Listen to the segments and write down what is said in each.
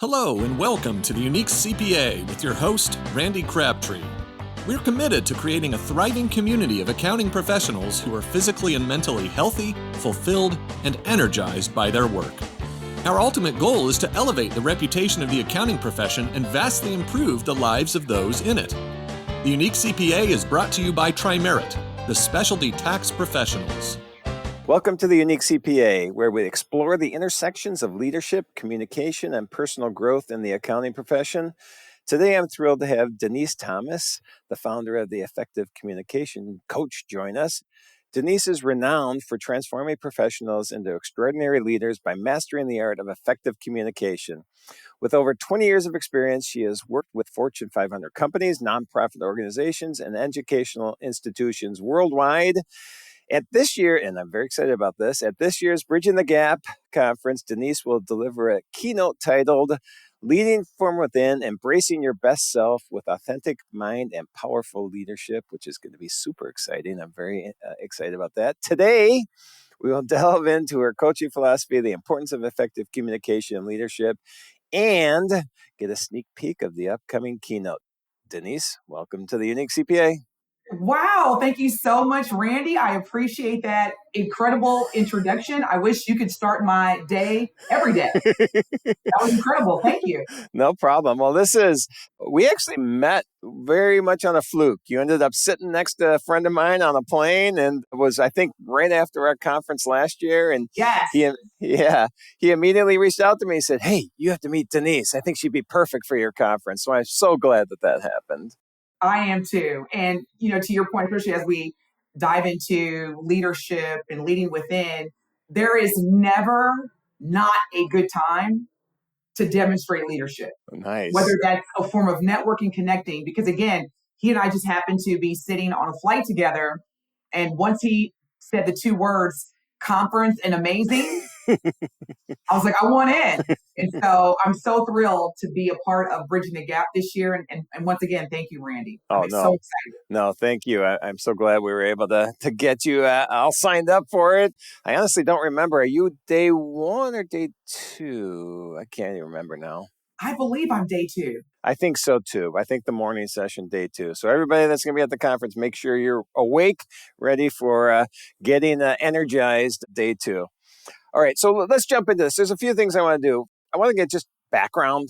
Hello and welcome to the Unique CPA with your host, Randy Crabtree. We're committed to creating a thriving community of accounting professionals who are physically and mentally healthy, fulfilled, and energized by their work. Our ultimate goal is to elevate the reputation of the accounting profession and vastly improve the lives of those in it. The Unique CPA is brought to you by Tri-Merit, the specialty tax professionals. Welcome to the Unique CPA, where we explore the intersections of leadership, communication, and personal growth in the accounting profession. Today, I'm thrilled to have Denise Thomas, the founder of the Effective Communication Coach, join us. Denise is renowned for transforming professionals into extraordinary leaders by mastering the art of effective communication. With over 20 years of experience, she has worked with Fortune 500 companies, nonprofit organizations, and educational institutions worldwide. At this year, and I'm very excited about this, at this year's Bridging the Gap conference, Denise will deliver a keynote titled Leading from Within, Embracing Your Best Self with Authentic Mind and Powerful Leadership, which is going to be super exciting. I'm very excited about that. Today, we will delve into her coaching philosophy, the importance of effective communication and leadership, and get a sneak peek of the upcoming keynote. Denise, welcome to the Unique CPA. Wow. Thank you so much, Randy. I appreciate that incredible introduction. I wish you could start my day every day. That was incredible. Thank you. No problem. Well, we actually met very much on a fluke. You ended up sitting next to a friend of mine on a plane, and it was, I think, right after our conference last year. And Yes. he immediately reached out to me and said, "Hey, you have to meet Denise. I think she'd be perfect for your conference." So I'm so glad that happened. I am too. And, to your point, especially as we dive into leadership and leading within, there is never not a good time to demonstrate leadership. Nice. Whether that's a form of networking, connecting, because again, he and I just happened to be sitting on a flight together. And once he said the two words, conference and amazing, I was like, I want in. And so I'm so thrilled to be a part of Bridging the Gap this year. And once again, thank you, Randy. I'm so excited. No, thank you. I'm so glad we were able to get you all signed up for it. I honestly don't remember. Are you day one or day two? I can't even remember now. I believe I'm day two. I think so too. I think the morning session, day two. So everybody that's going to be at the conference, make sure you're awake, ready for getting energized day two. All right, so let's jump into this. There's a few things I want to do. I want to get just background.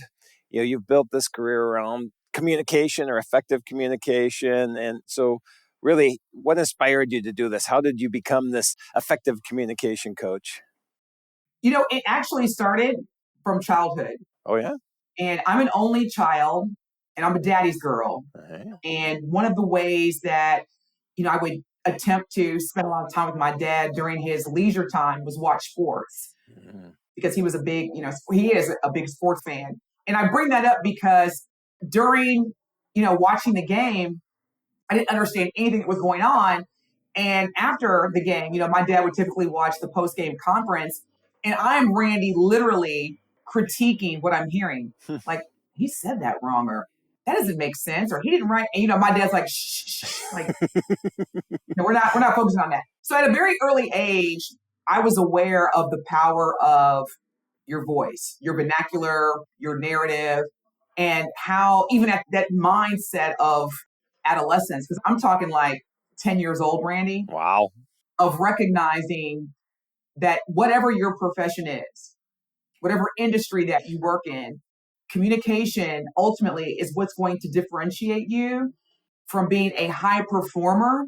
You've built this career around communication or effective communication. And so really, what inspired you to do this? How did you become this effective communication coach? It actually started from childhood. Oh, yeah? And I'm an only child, and I'm a daddy's girl. Uh-huh. And one of the ways that, I would attempt to spend a lot of time with my dad during his leisure time was watch sports. Mm-hmm. Because he was he is a big sports fan. And I bring that up because during, watching the game, I didn't understand anything that was going on. And after the game, my dad would typically watch the post-game conference, and I'm, Randy, literally critiquing what I'm hearing. Like, he said that wrong, or that doesn't make sense, or he didn't write. And, my dad's like, shh, like, we're not focusing on that. So at a very early age, I was aware of the power of your voice, your vernacular, your narrative, and how even at that mindset of adolescence, because I'm talking like 10 years old, Randy. Wow. Of recognizing that whatever your profession is, whatever industry that you work in, communication ultimately is what's going to differentiate you from being a high performer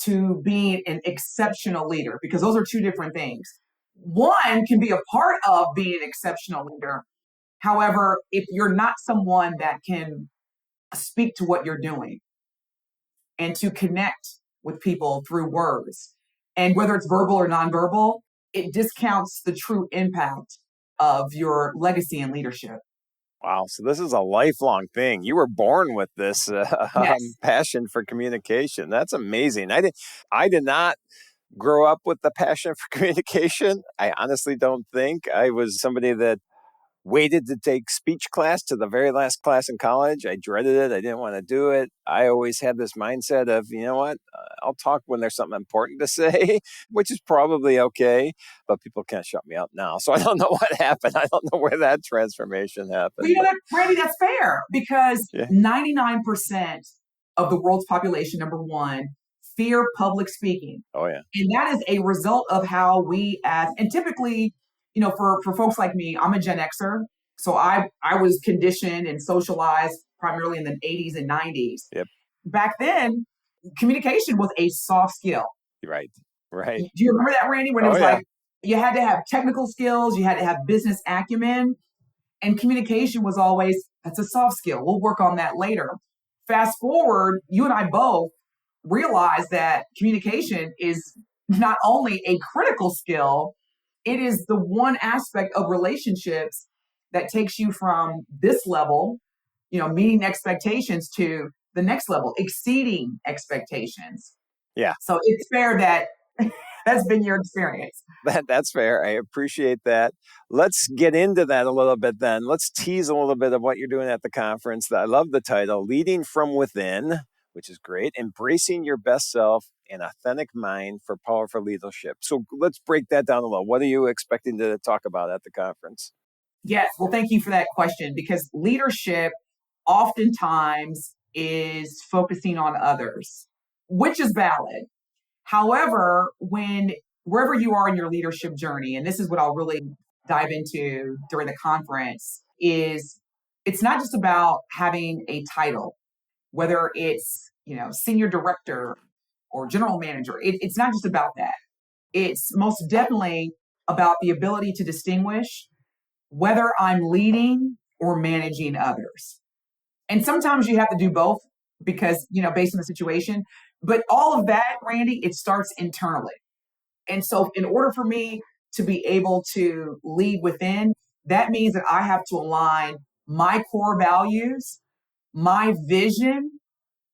to being an exceptional leader, because those are two different things. One can be a part of being an exceptional leader. However, if you're not someone that can speak to what you're doing and to connect with people through words, and whether it's verbal or nonverbal, it discounts the true impact of your legacy and leadership. Wow. So this is a lifelong thing. You were born with this Yes. passion for communication. That's amazing. I did not grow up with the passion for communication. I honestly don't think. I was somebody that waited to take speech class to the very last class in college. I dreaded it. I didn't want to do it. I always had this mindset of, you know what, I'll talk when there's something important to say, which is probably okay, but people can't shut me up now. So I don't know what happened. I don't know where that transformation happened. Well, you know, Randy, that's fair because 99% of the world's population, number one, fear public speaking. Oh, yeah. And that is a result of how we and typically, you know, for folks like me, I'm a Gen Xer. So I was conditioned and socialized primarily in the 80s and 90s. Yep. Back then, communication was a soft skill. Right. Do you remember that, Randy? When it was like, you had to have technical skills, you had to have business acumen, and communication was always, that's a soft skill. We'll work on that later. Fast forward, you and I both realize that communication is not only a critical skill, it is the one aspect of relationships that takes you from this level, you know, meeting expectations to the next level, exceeding expectations. Yeah. So it's fair that that's been your experience. That's fair. I appreciate that. Let's get into that a little bit then. Let's tease a little bit of what you're doing at the conference. I love the title, Leading from Within, which is great. Embracing your best self and authentic mind for powerful leadership. So let's break that down a little. What are you expecting to talk about at the conference? Yes. Well, thank you for that question, because leadership oftentimes is focusing on others, which is valid. However, wherever you are in your leadership journey, and this is what I'll really dive into during the conference, is it's not just about having a title, whether it's, you know, senior director or general manager. It's not just about that. It's most definitely about the ability to distinguish whether I'm leading or managing others. And sometimes you have to do both because, you know, based on the situation. But all of that, Randy, it starts internally. And so in order for me to be able to lead within, that means that I have to align my core values, my vision,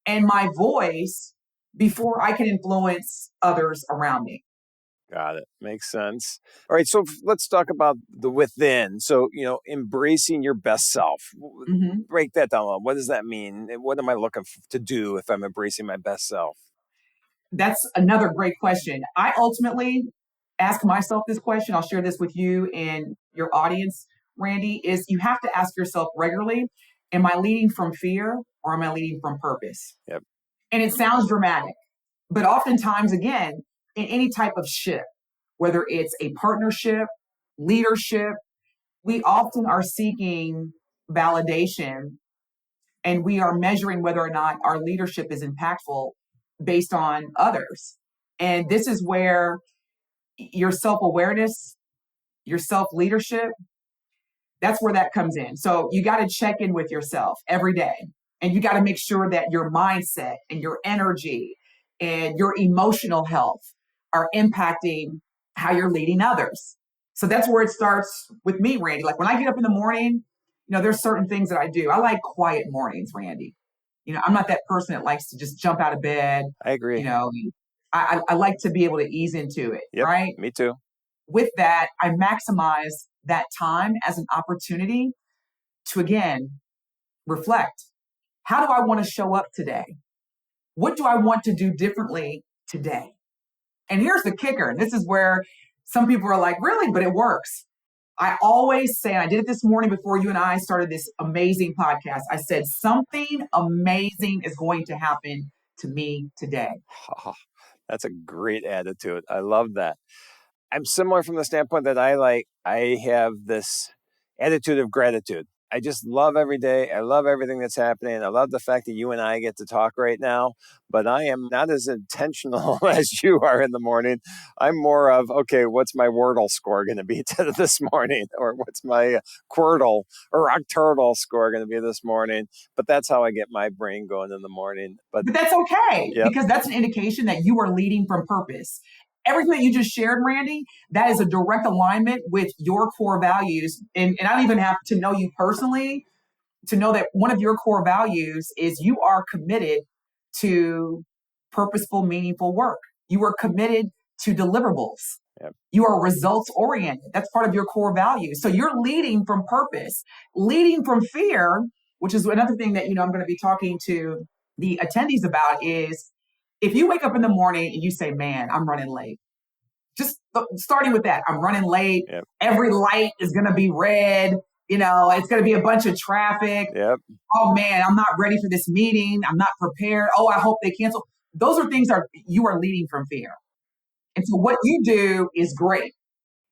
and my voice before I can influence others around me. Got it. Makes sense. All right. So let's talk about the within. So, you know, embracing your best self. Mm-hmm. Break that down a little. What does that mean? What am I looking to do if I'm embracing my best self? That's another great question. I ultimately ask myself this question. I'll share this with you and your audience, Randy, is you have to ask yourself regularly, am I leading from fear or am I leading from purpose? Yep. And it sounds dramatic, but oftentimes, again, in any type of shift, whether it's a partnership, leadership, we often are seeking validation and we are measuring whether or not our leadership is impactful based on others. And this is where your self-awareness, your self-leadership, that's where that comes in. So you got to check in with yourself every day. And you got to make sure that your mindset and your energy and your emotional health are impacting how you're leading others. So that's where it starts with me, Randy. Like when I get up in the morning, you know, there's certain things that I do. I like quiet mornings, Randy. You know, I'm not that person that likes to just jump out of bed. I agree. You know, I like to be able to ease into it, Yep, right? me too. With that, I maximize that time as an opportunity to, again, reflect. How do I want to show up today? What do I want to do differently today? And here's the kicker. And this is where some people are like, really? But it works. I always say, and I did it this morning before you and I started this amazing podcast. I said, something amazing is going to happen to me today. Oh, that's a great attitude. I love that. I'm similar from the standpoint that I have this attitude of gratitude. I just love every day. I love everything that's happening. I love the fact that you and I get to talk right now, but I am not as intentional as you are in the morning. I'm more of, okay, what's my Wordle score going to be this morning? Or what's my Quirtle or Octordle score going to be this morning? But that's how I get my brain going in the morning. But that's okay, because that's an indication that you are leading from purpose. Everything that you just shared, Randy, that is a direct alignment with your core values. And I don't even have to know you personally to know that one of your core values is you are committed to purposeful, meaningful work. You are committed to deliverables. Yep. You are results oriented. That's part of your core values. So you're leading from purpose, leading from fear, which is another thing that, I'm going to be talking to the attendees about is if you wake up in the morning and you say, man, I'm running late. Just starting with that, I'm running late. Yep. Every light is going to be red. It's going to be a bunch of traffic. Yep. Oh man, I'm not ready for this meeting. I'm not prepared. Oh, I hope they cancel. Those are things you are leading from fear. And so what you do is great.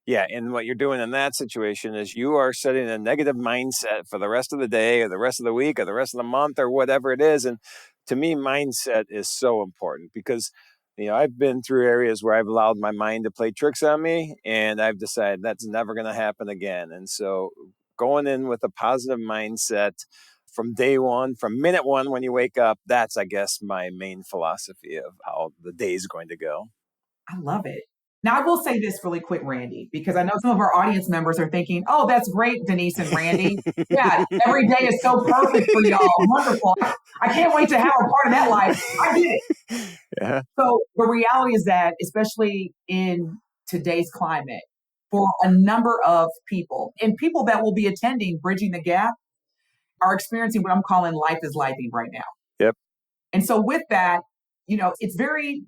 Yeah, and what you're doing in that situation is you are setting a negative mindset for the rest of the day or the rest of the week or the rest of the month or whatever it is. And to me, mindset is so important because, I've been through areas where I've allowed my mind to play tricks on me and I've decided that's never going to happen again. And so going in with a positive mindset from day one, from minute one when you wake up, that's, I guess, my main philosophy of how the day is going to go. I love it. Now, I will say this really quick, Randy, because I know some of our audience members are thinking, oh, that's great, Denise and Randy. Yeah, every day is so perfect for y'all. Wonderful. I can't wait to have a part of that life. I get it. Yeah. So the reality is that, especially in today's climate, for a number of people and people that will be attending Bridging the Gap are experiencing what I'm calling life is lifing right now. Yep. And so with that, it's very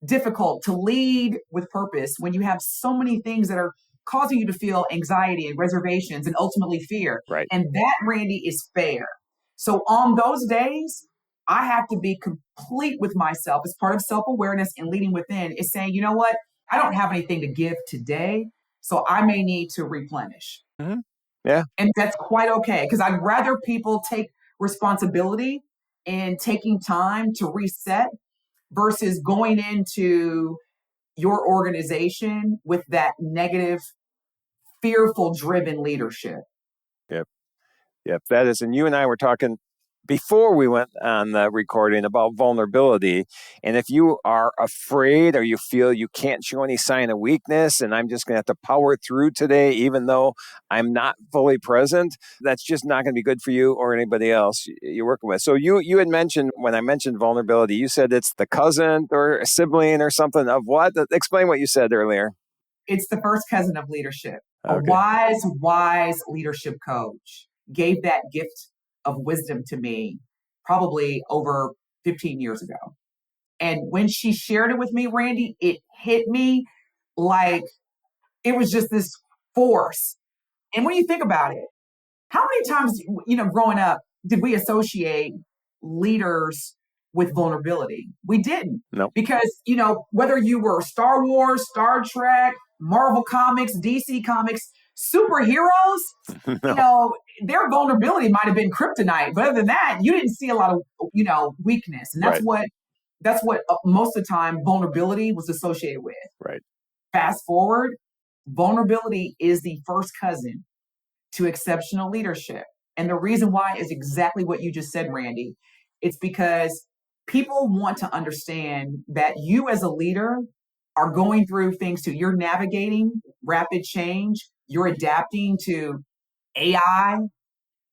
difficult to lead with purpose when you have so many things that are causing you to feel anxiety and reservations and ultimately fear. Right. And that, Randy, is fair. So on those days, I have to be complete with myself as part of self-awareness and leading within is saying, you know what? I don't have anything to give today, so I may need to replenish. Mm-hmm. Yeah. And that's quite okay because I'd rather people take responsibility and taking time to reset versus going into your organization with that negative, fearful driven leadership. Yep. That is. And you and I were talking before we went on the recording about vulnerability. And if you are afraid or you feel you can't show any sign of weakness and I'm just going to have to power through today, even though I'm not fully present, that's just not going to be good for you or anybody else you're working with. So you had mentioned, when I mentioned vulnerability, you said it's the cousin or a sibling or something of what? Explain what you said earlier. It's the first cousin of leadership. Okay. A wise leadership coach gave that gift of wisdom to me probably over 15 years ago. And when she shared it with me, Randy, it hit me like it was just this force. And when you think about it, how many times, growing up, did we associate leaders with vulnerability? We didn't. No. Because, whether you were Star Wars, Star Trek, Marvel Comics, DC Comics, superheroes, No. their vulnerability might have been kryptonite. But other than that, you didn't see a lot of, weakness. And that's Right. that's what most of the time vulnerability was associated with. Right. Fast forward, vulnerability is the first cousin to exceptional leadership. And the reason why is exactly what you just said, Randy. It's because people want to understand that you as a leader are going through things too. You're navigating rapid change. You're adapting to AI.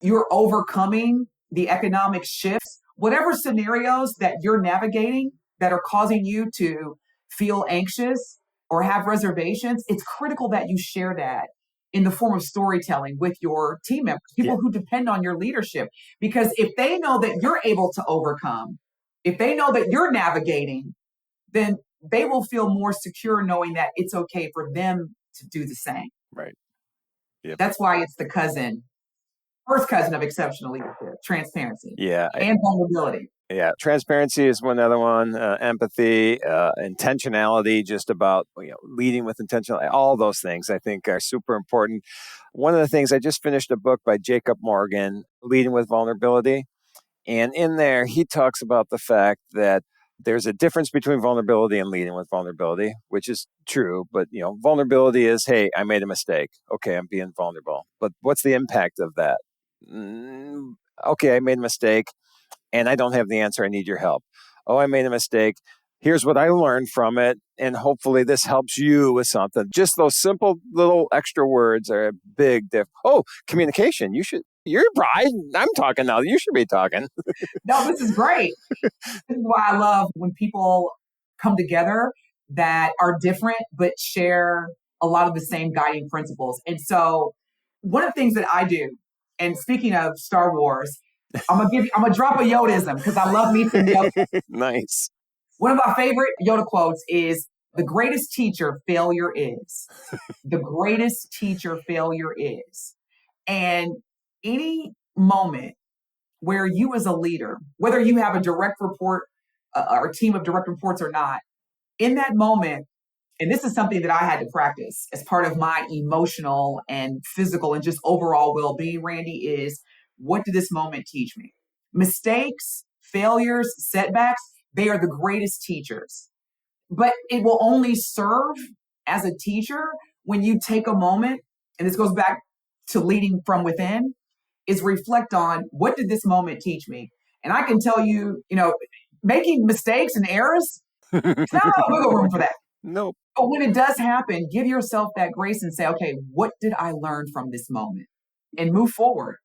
You're overcoming the economic shifts. Whatever scenarios that you're navigating that are causing you to feel anxious or have reservations, it's critical that you share that in the form of storytelling with your team members, people who depend on your leadership. Because if they know that you're able to overcome, if they know that you're navigating, then they will feel more secure knowing that it's okay for them to do the same. Right. Yep. That's why it's the first cousin of exceptional leadership, transparency. Yeah. And vulnerability. Yeah, transparency is one other one. Empathy, intentionality, just about leading with intentionality. All those things I think are super important. One of the things, I just finished a book by Jacob Morgan, Leading with Vulnerability, and in there he talks about the fact that there's a difference between vulnerability and leading with vulnerability, which is true. But vulnerability is, hey, I made a mistake. Okay, I'm being vulnerable. But what's the impact of that? Okay, I made a mistake. And I don't have the answer. I need your help. Oh, I made a mistake. Here's what I learned from it. And hopefully this helps you with something. Just those simple little extra words are a big difference. Oh, communication. You're bride. I'm talking now. You should be talking. No, this is great. This is why I love when people come together that are different, but share a lot of the same guiding principles. And so one of the things that I do, and speaking of Star Wars, I'm gonna drop a Yodaism because I love me some Yoda. Nice. One of my favorite Yoda quotes is, "The greatest teacher failure is." The greatest teacher failure is. And any moment where you as a leader, whether you have a direct report or a team of direct reports or not, in that moment, and this is something that I had to practice as part of my emotional and physical and just overall well-being, Randy, is what did this moment teach me? Mistakes, failures, setbacks, they are the greatest teachers. But it will only serve as a teacher when you take a moment, and this goes back to leading from within, is reflect on what did this moment teach me? And I can tell you, making mistakes and errors, it's not a wiggle room for that. Nope. But when it does happen, give yourself that grace and say, okay, what did I learn from this moment? And move forward.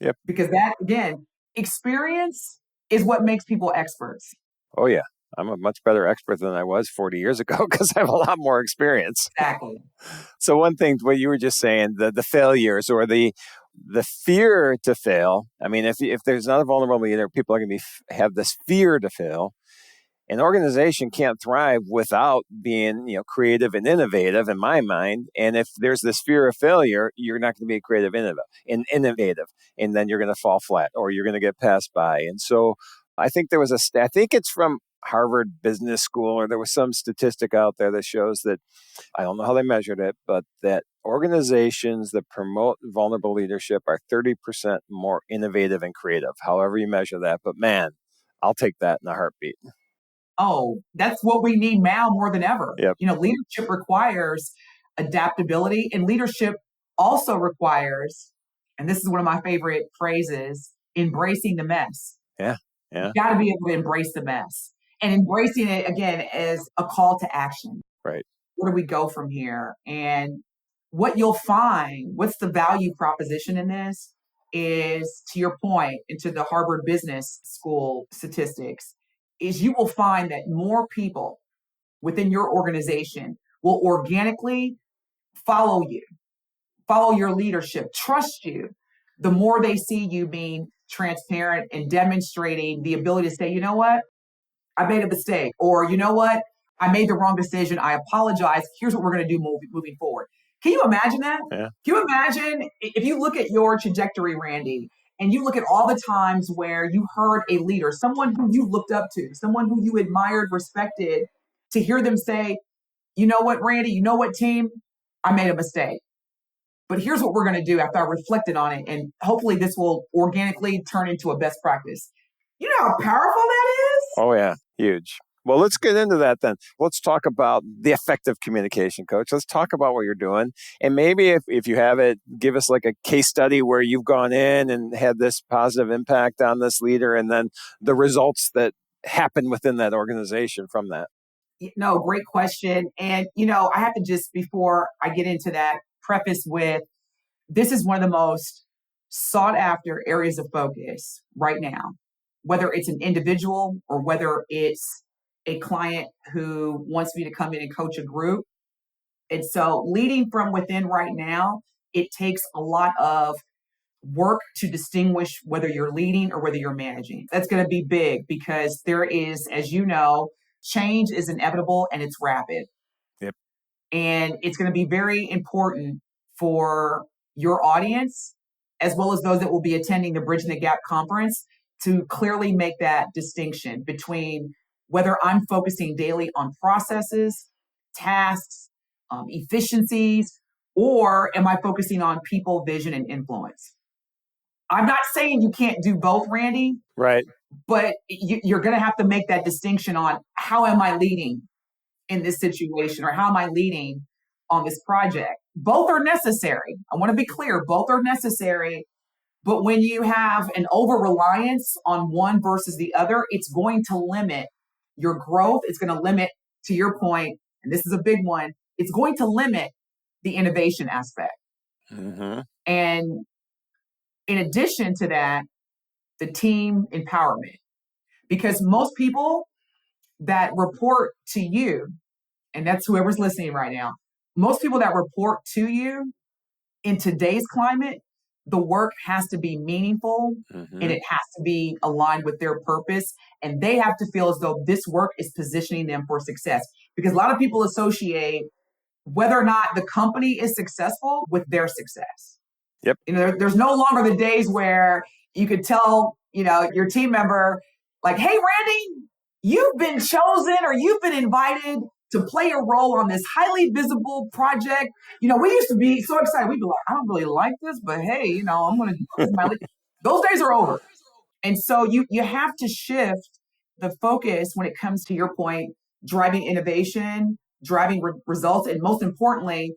Yep. Because that, again, experience is what makes people experts. Oh, yeah. I'm a much better expert than I was 40 years ago because I have a lot more experience. Exactly. So one thing, what you were just saying, the failures or the fear to fail. I mean, if there's not a vulnerable leader, people are going to have this fear to fail. An organization can't thrive without being, creative and innovative, in my mind. And if there's this fear of failure, you're not going to be creative and innovative, and then you're going to fall flat or you're going to get passed by. And so I think there was I think it's from Harvard Business School, or there was some statistic out there that shows that, I don't know how they measured it, but that organizations that promote vulnerable leadership are 30% more innovative and creative, however you measure that. But man, I'll take that in a heartbeat. Oh, that's what we need now more than ever. Yep. Leadership requires adaptability, and leadership also requires, and this is one of my favorite phrases, embracing the mess. Yeah. You got to be able to embrace the mess, and embracing it again as a call to action. Right. Where do we go from here? And what you'll find, what's the value proposition in this is, to your point, into the Harvard Business School statistics, is you will find that more people within your organization will organically follow you, follow your leadership, trust you, the more they see you being transparent and demonstrating the ability to say, you know what, I made a mistake, or you know what, I made the wrong decision, I apologize, here's what we're going to do moving forward. Can you imagine that? Yeah. Can you imagine if you look at your trajectory, Randy, and you look at all the times where you heard a leader, someone who you looked up to, someone who you admired, respected, to hear them say, you know what, Randy, you know what, team, I made a mistake. But here's what we're going to do after I reflected on it, and hopefully this will organically turn into a best practice. You know how powerful that is? Oh, yeah. Huge. Well, let's get into that then. Let's talk about the effective communication, coach. Let's talk about what you're doing. And maybe if you have it, give us like a case study where you've gone in and had this positive impact on this leader, and then the results that happen within that organization from that. No, great question. And, I have to just, before I get into that, preface with, this is one of the most sought after areas of focus right now, whether it's an individual or whether it's a client who wants me to come in and coach a group. And so leading from within right now, it takes a lot of work to distinguish whether you're leading or whether you're managing. That's going to be big because there is, as you know, change is inevitable and it's rapid. Yep. And it's going to be very important for your audience, as well as those that will be attending the Bridging the Gap conference, to clearly make that distinction between whether I'm focusing daily on processes, tasks, efficiencies, or am I focusing on people, vision, and influence? I'm not saying you can't do both, Randy. Right. But you're going to have to make that distinction on how am I leading in this situation, or how am I leading on this project? Both are necessary. I want to be clear, both are necessary. But when you have an over-reliance on one versus the other, it's going to limit your growth. It's going to limit, to your point, and this is a big one, it's going to limit the innovation aspect. Mm-hmm. And in addition to that, the team empowerment. Because most people that report to you and that's whoever's listening right now, most people that report to you in today's climate, the work has to be meaningful and it has to be aligned with their purpose. And they have to feel as though this work is positioning them for success. Because a lot of people associate whether or not the company is successful with their success. Yep. There's no longer the days where you could tell, your team member, like, hey, Randy, you've been chosen or you've been invited to play a role on this highly visible project. We used to be so excited. We'd be like, I don't really like this, but hey, I'm going to do this. Those days are over. And so you have to shift the focus when it comes to your point, driving innovation, driving results, and most importantly,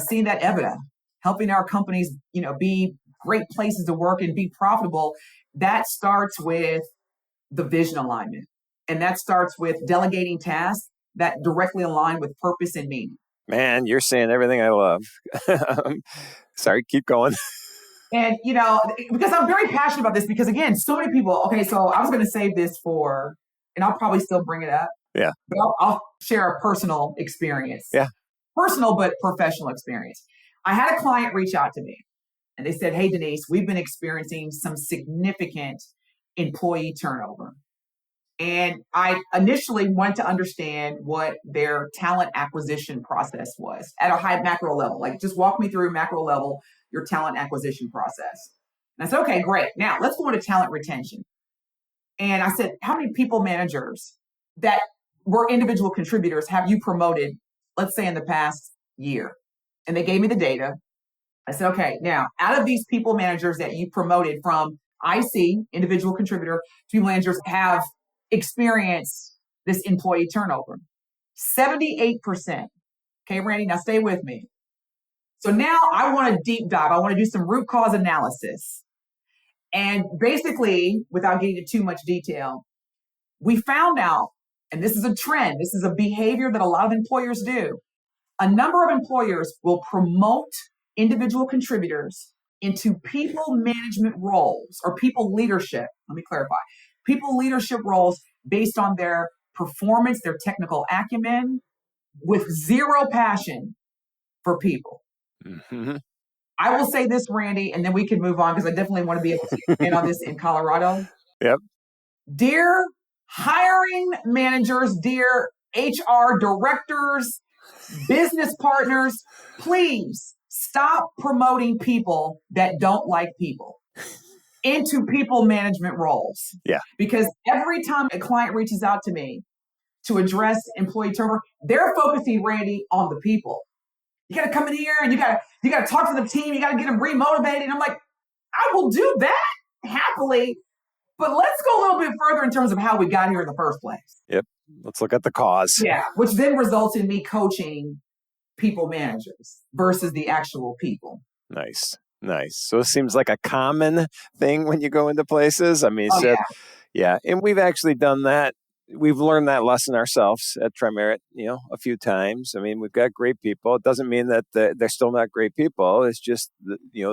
seeing that EBITDA, helping our companies, be great places to work and be profitable. That starts with the vision alignment. And that starts with delegating tasks that directly align with purpose and meaning. Man, you're saying everything I love. Sorry, keep going. And, because I'm very passionate about this, because again, so many people, okay, so I was going to save this for, and I'll probably still bring it up. Yeah. But I'll share a personal experience. Yeah. Personal, but professional experience. I had a client reach out to me and they said, hey, Denise, we've been experiencing some significant employee turnover. And I initially wanted to understand what their talent acquisition process was at a high macro level. Like, just walk me through macro level, your talent acquisition process. And I said, okay, great. Now let's go into talent retention. And I said, how many people managers that were individual contributors have you promoted, let's say in the past year? And they gave me the data. I said, okay, now out of these people managers that you promoted from IC, individual contributor, people managers have experienced this employee turnover. 78%. Okay, Randy, now stay with me. So now I want to deep dive. I want to do some root cause analysis. And basically, without getting into too much detail, we found out, and this is a trend, this is a behavior that a lot of employers do. A number of employers will promote individual contributors into people management roles or people leadership. Let me clarify. People leadership roles based on their performance, their technical acumen, with zero passion for people. Mm-hmm. I will say this, Randy, and then we can move on because I definitely want to be able to expand on this in Colorado. Yep. Dear hiring managers, dear HR directors, business partners, please stop promoting people that don't like people into people management roles. Yeah. Because every time a client reaches out to me to address employee turnover, they're focusing, Randy, on the people. You got to come in here and you got to talk to the team. You got to get them remotivated. And I'm like, I will do that happily, but let's go a little bit further in terms of how we got here in the first place. Yep. Let's look at the cause. Yeah. Which then results in me coaching people managers versus the actual people. Nice. So it seems like a common thing when you go into places. I mean, yeah. And we've actually done that. We've learned that lesson ourselves at Trimerit, a few times. I mean, we've got great people. It doesn't mean that they're still not great people. It's just,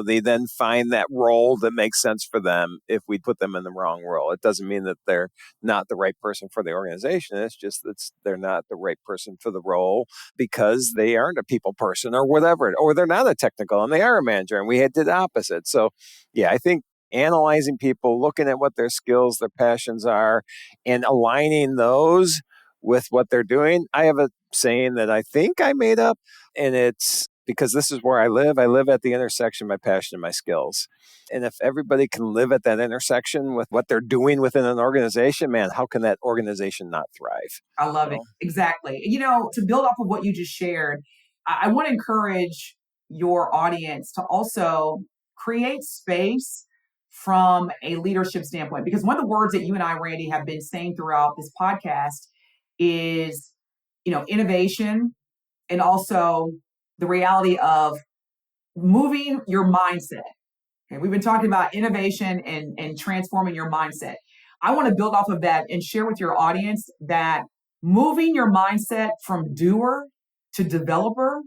they then find that role that makes sense for them if we put them in the wrong role. It doesn't mean that they're not the right person for the organization. It's just that they're not the right person for the role because they aren't a people person or whatever, or they're not a technical and they are a manager. And we did the opposite. So, yeah, I think analyzing people, looking at what their skills, their passions are, and aligning those with what they're doing. I have a saying that I think I made up, and it's because this is where I live. I live at the intersection of my passion and my skills. And if everybody can live at that intersection with what they're doing within an organization, man, how can that organization not thrive? I love it. Exactly. To build off of what you just shared, I want to encourage your audience to also create space from a leadership standpoint, because one of the words that you and I, Randy, have been saying throughout this podcast is, innovation, and also the reality of moving your mindset. Okay, we've been talking about innovation and transforming your mindset. I want to build off of that and share with your audience that moving your mindset from doer to developer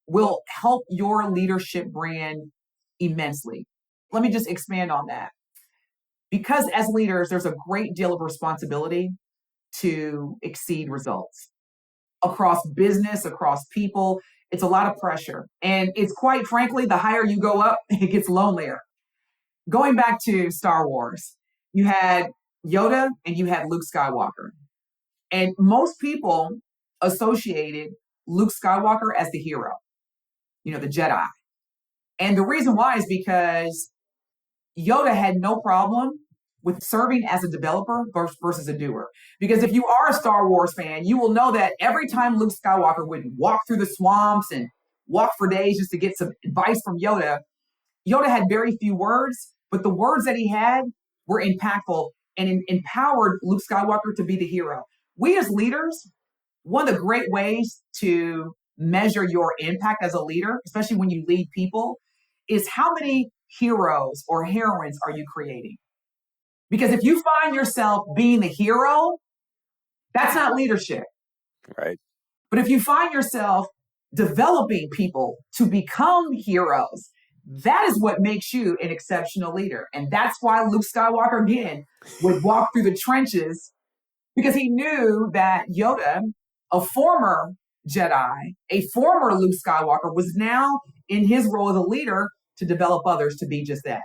will help your leadership brand immensely. Let me just expand on that. Because as leaders, there's a great deal of responsibility to exceed results. across business, across people. It's a lot of pressure. And it's quite frankly, the higher you go up, it gets lonelier. Going back to Star Wars, you had Yoda and you had Luke Skywalker. And most people associated Luke Skywalker as the hero, the Jedi. And the reason why is because Yoda had no problem with serving as a developer versus a doer. Because if you are a Star Wars fan, you will know that every time Luke Skywalker would walk through the swamps and walk for days just to get some advice from Yoda, Yoda had very few words, but the words that he had were impactful and empowered Luke Skywalker to be the hero. We as leaders, one of the great ways to measure your impact as a leader, especially when you lead people, is how many heroes or heroines are you creating? Because if you find yourself being the hero, that's not leadership. Right. But if you find yourself developing people to become heroes, that is what makes you an exceptional leader. And that's why Luke Skywalker, again, would walk through the trenches, because he knew that Yoda, a former Jedi, a former Luke Skywalker, was now in his role as a leader to develop others to be just that.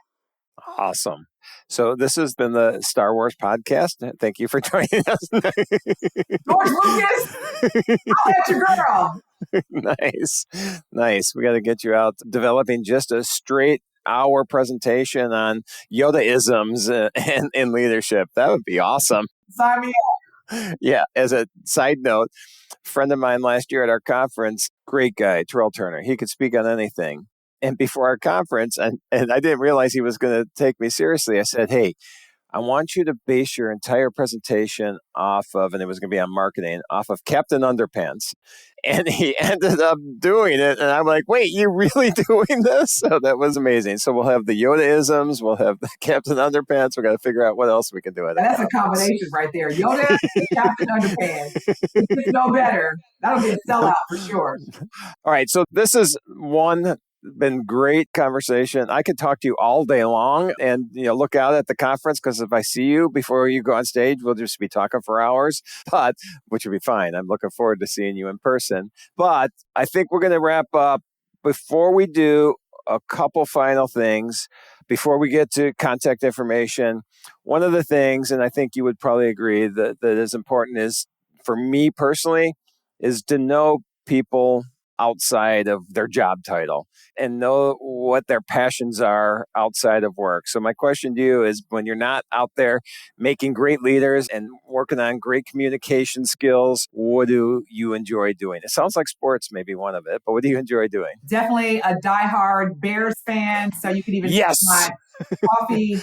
Awesome. So this has been the Star Wars podcast. Thank you for joining us. George Lucas, I'll let your girl. Nice. We got to get you out developing just a straight hour presentation on Yoda-isms and in leadership. That would be awesome. Sign me up. Yeah. As a side note, a friend of mine last year at our conference, great guy, Terrell Turner. He could speak on anything. And before our conference, and I didn't realize he was going to take me seriously, I said, hey, I want you to base your entire presentation off of, and it was going to be on marketing, off of Captain Underpants. And he ended up doing it. And I'm like, wait, you really doing this? So that was amazing. So we'll have the Yoda-isms, we'll have the Captain Underpants. We've got to figure out what else we can do with it. That's a combination right there. Yoda and Captain Underpants. It's no better. That'll be a sellout for sure. All right. So this is been great conversation. I could talk to you all day long, and look out at the conference, because if I see you before you go on stage, we'll just be talking for hours, but which would be fine. I'm looking forward to seeing you in person. But I think we're going to wrap up. Before we do, a couple final things before we get to contact information. One of the things, and I think you would probably agree that is important, is for me personally, is to know people outside of their job title and know what their passions are outside of work. So my question to you is, when you're not out there making great leaders and working on great communication skills, what do you enjoy doing? It sounds like sports may be one of it, but what do you enjoy doing? Definitely a diehard Bears fan. So you could even yes. my coffee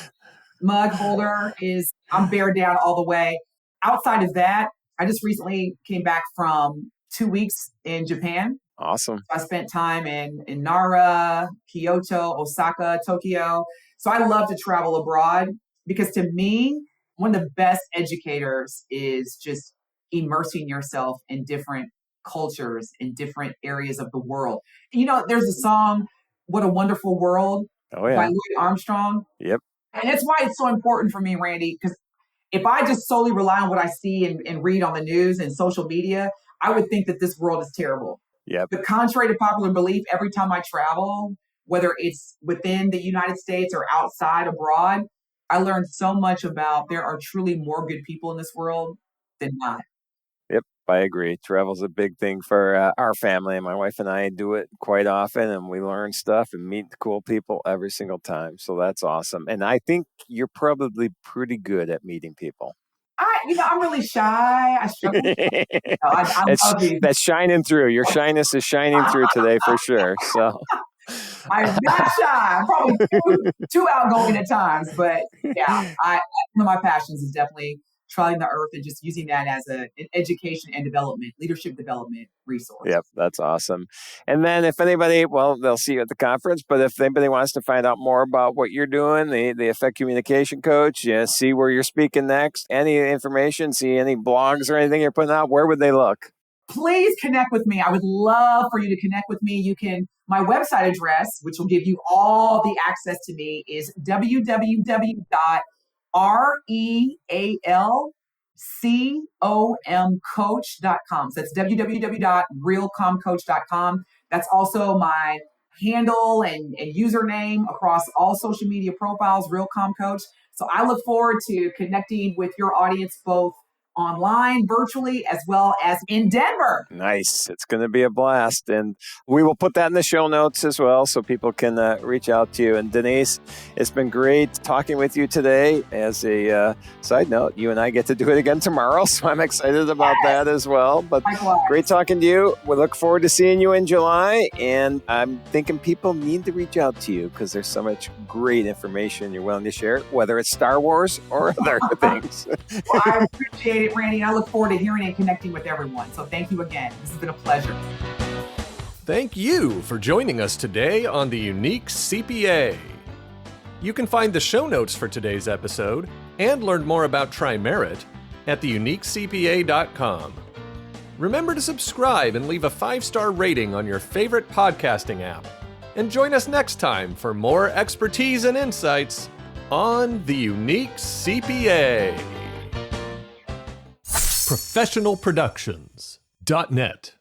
mug holder is, I'm Bear down all the way. Outside of that, I just recently came back from 2 weeks in Japan. Awesome. I spent time in Nara, Kyoto, Osaka, Tokyo. So I love to travel abroad, because to me, one of the best educators is just immersing yourself in different cultures, in different areas of the world. There's a song, What a Wonderful World, by Louis Armstrong. Yep. And that's why it's so important for me, Randy, because if I just solely rely on what I see and read on the news and social media, I would think that this world is terrible. Yep. But contrary to popular belief, every time I travel, whether it's within the United States or outside abroad, I learned so much about there are truly more good people in this world than not. Yep, I agree. Travel's a big thing for our family. My wife and I do it quite often, and we learn stuff and meet cool people every single time. So that's awesome. And I think you're probably pretty good at meeting people. I'm really shy. I struggle. I love you. That's shining through. Your shyness is shining through today for sure. So I'm not shy. I'm probably too outgoing at times, but yeah, one of my passions is definitely traveling the earth and just using that as an education and development, leadership development resource. Yep, that's awesome. And then if anybody, they'll see you at the conference, but if anybody wants to find out more about what you're doing, the Effect Communication Coach, see where you're speaking next, any information, see any blogs or anything you're putting out, where would they look? Please connect with me. I would love for you to connect with me. My website address, which will give you all the access to me, is www.real comcoach.com. So that's www.realcomcoach.com. That's also my handle and username across all social media profiles, Real Com Coach. So I look forward to connecting with your audience both online, virtually, as well as in Denver. Nice. It's going to be a blast. And we will put that in the show notes as well so people can reach out to you. And Denise, it's been great talking with you today. As a side note, you and I get to do it again tomorrow, so I'm excited about that as well. But Likewise. Great talking to you. We look forward to seeing you in July. And I'm thinking people need to reach out to you because there's so much great information you're willing to share, whether it's Star Wars or other things. Well, I appreciate it, Randy. And I look forward to hearing and connecting with everyone. So thank you again. This has been a pleasure. Thank you for joining us today on the Unique CPA. You can find the show notes for today's episode and learn more about TriMerit at theuniquecpa.com. Remember to subscribe and leave a 5-star rating on your favorite podcasting app. And join us next time for more expertise and insights on the Unique CPA. ProfessionalProductions.net